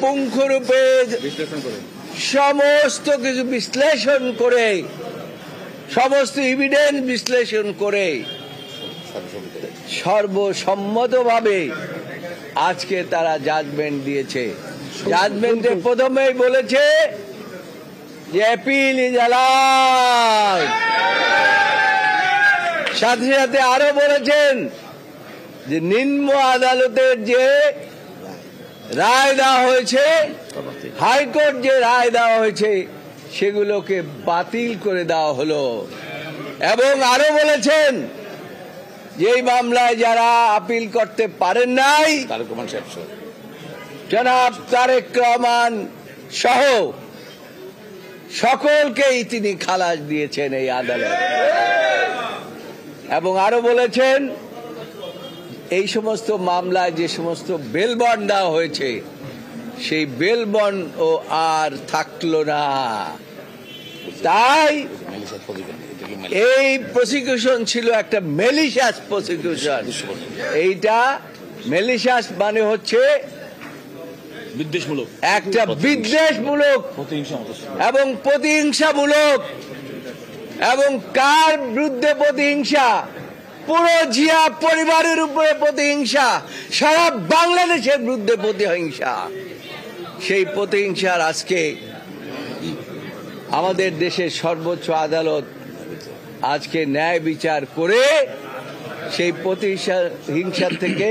পুঙ্খানুপুঙ্খরূপে সমস্ত কিছু বিশ্লেষণ করে, সমস্ত এভিডেন্স বিশ্লেষণ করে সর্বসম্মতভাবে আজকে তারা জাজমেন্ট দিয়েছে। জাজমেন্টে প্রথমেই বলেছে যে অ্যাপিল ইজ অ্যালাউড, সাথে সাথে আরো বলেছেন যে নিম্ন আদালতের যে রায় দেওয়া হয়েছে, হাইকোর্ট যে রায় দেওয়া হয়েছে, সেগুলোকে বাতিল করে দেওয়া হলো। এবং আরো বলেছেন যে এই মামলায় যারা আপিল করতে পারেন নাই, জনাব তারেক রহমান সহ সকলকেই তিনি খালাস দিয়েছেন এই আদালত। এবং আরো বলেছেন এই সমস্ত মামলায় যে সমস্ত বেল বন্ড দেওয়া হয়েছে, সেই বেল বন্ড ও আর থাকলো না। তাই এই প্রসিকিউশন ছিল একটা মেলিশিয়াস প্রসিকিউশন। এইটা মেলিশিয়াস মানে হচ্ছে বিদ্বেষমূলক, একটা বিদ্বেষমূলক এবং প্রতিহিংসামূলক। এবং কার বিরুদ্ধে প্রতিহিংসা? পুরো জিয়া পরিবারের উপরে প্রতিহিংসা, সারা বাংলাদেশের বিরুদ্ধে প্রতিহিংসা। সেই প্রতিহিংসার আজকে আমাদের দেশের সর্বোচ্চ আদালত আজকে ন্যায় বিচার করে সেই প্রতিহিংসা থেকে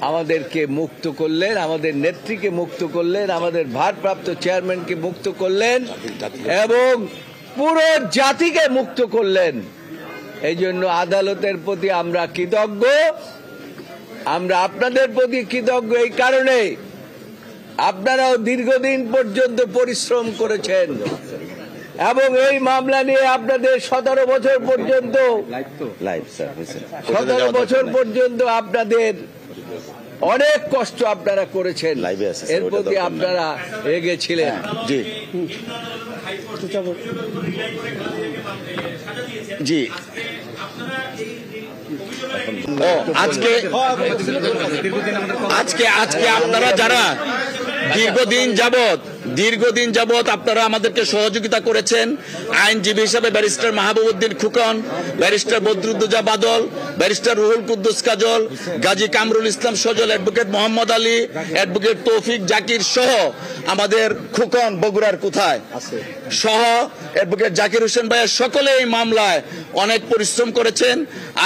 আমাদেরকে মুক্ত করলেন, আমাদের নেত্রীকে মুক্ত করলেন, আমাদের ভারপ্রাপ্ত চেয়ারম্যানকে মুক্ত করলেন এবং পুরো জাতিকে মুক্ত করলেন। এই জন্য আদালতের প্রতি আমরা কৃতজ্ঞ। আমরা আপনাদের প্রতি কৃতজ্ঞ এই কারণে আপনারাও দীর্ঘদিন পর্যন্ত পরিশ্রম করেছেন এবং এই মামলা নিয়ে আপনাদের 17 বছর পর্যন্ত 17 বছর পর্যন্ত আপনাদের অনেক কষ্ট আপনারা করেছেন, এর প্রতি আপনারা এগিয়েছিলেন। জি জি আজকে আজকে আজকে আপনারা যারা দীর্ঘদিন যাবত আপনারা আমাদেরকে সহযোগিতা করেছেন, আইনজীবী হিসাবে ব্যারিস্টার মাহবুবউদ্দিন খুকন, ব্যারিস্টার বদরুদ্দোজা বাদল, ব্যারিস্টার রুহুল কুদ্দুস কাজল, গাজী কামরুল ইসলাম সজল, অ্যাডভোকেট মোহাম্মদ আলী, অ্যাডভোকেট তৌফিক জাকির সহ আমাদের খুকন বগুড়ার কোথায় সহ অ্যাডভোকেট জাকির হোসেন ভাইয়ের সকলে এই মামলায় অনেক পরিশ্রম করেছেন।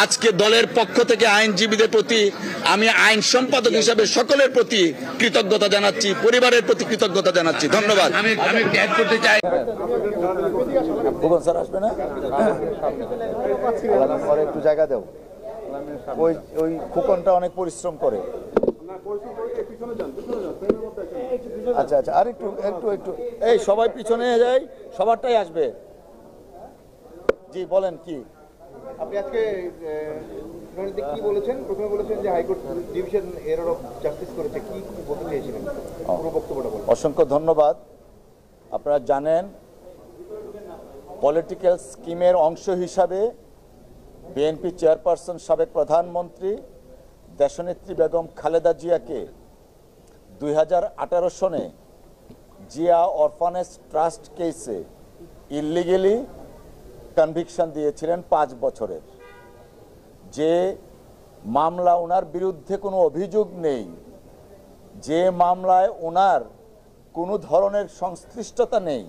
আজকে দলের পক্ষ থেকে আইনজীবীদের প্রতি আমি আইন সম্পাদক হিসাবে সকলের প্রতি কৃতজ্ঞতা জানাচ্ছি, পরিবারের প্রতি কৃতজ্ঞতা জানাচ্ছি। ধন্যবাদ। আমি অ্যাড করতে চাই, স্যার আসবে না, একটু জায়গা দাও। ওই খোকনটা অনেক পরিশ্রম করে। আচ্ছা আচ্ছা, আর একটু একটু একটু এই সবাই পিছনে যায়, সবারটাই আসবে। জি বলেন কি আপনি আজকে কি বলেছেন? প্রথমে বলেছেন যে high court division error of justice করেছে, কি বলতে চেয়েছিলেন পুরো বক্তব্যটা বলুন। অসংখ্য ধন্যবাদ। আপনারা জানেন পলিটিক্যাল স্কিমের অংশ হিসাবে বিএনপি চেয়ারপারসন সাবেক প্রধানমন্ত্রী দেশনেত্রী বেগম খালেদা জিয়াকে 2018 সনে জিয়া অরফানেজ ট্রাস্ট কেসে ইলিগেলি কনভিকশন দিয়েছিলেন 5 বছরের। যে মামলা ওনার বিরুদ্ধে কোনো অভিযোগ নেই, যে মামলায় ওনার কোনো ধরনের সংশ্লিষ্টতা নেই,